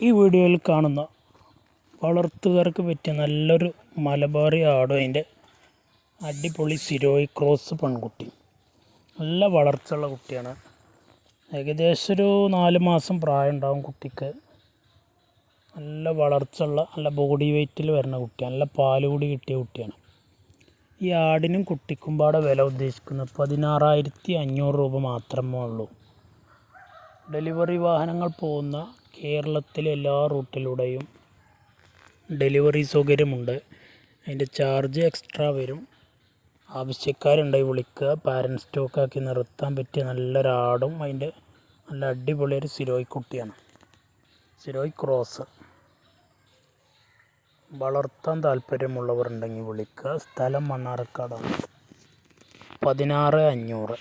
ഈ വീഡിയോയിൽ കാണുന്ന വളർത്തുകാർക്ക് പറ്റിയ നല്ലൊരു മലബാറി ആടും അതിൻ്റെ അടിപൊളി സിരോയി ക്രോസ് പെൺകുട്ടി. നല്ല വളർച്ചയുള്ള കുട്ടിയാണ്. ഏകദേശം ഒരു 4 മാസം പ്രായം ഉണ്ടാവും കുട്ടിക്ക്. നല്ല വളർച്ചയുള്ള നല്ല ബോഡി വെയ്റ്റിൽ വരുന്ന കുട്ടിയാണ്. നല്ല പാലുകൂടി കിട്ടിയ കുട്ടിയാണ്. ഈ ആടിനും കുട്ടിക്കും പാടെ വില ഉദ്ദേശിക്കുന്നത് 16,500 രൂപ മാത്രമേ ഉള്ളൂ. ഡെലിവറി വാഹനങ്ങൾ പോകുന്ന കേരളത്തിലെ എല്ലാ റൂട്ടിലൂടെയും ഡെലിവറി സൗകര്യമുണ്ട്. അതിൻ്റെ ചാർജ് എക്സ്ട്രാ വരും. ആവശ്യക്കാരുണ്ടെങ്കിൽ വിളിക്കുക. പാരൻറ്റ് സ്റ്റോക്കാക്കി നിർത്താൻ പറ്റിയ നല്ലൊരാടും അതിൻ്റെ നല്ല അടിപൊളി ഒരു സിരോയി കുട്ടിയാണ്. സിരോയി ക്രോസ്. വളർത്താൻ താല്പര്യമുള്ളവർ ഉണ്ടെങ്കിൽ വിളിക്കുക. സ്ഥലം മണ്ണാർക്കാടാണ്. 16,500.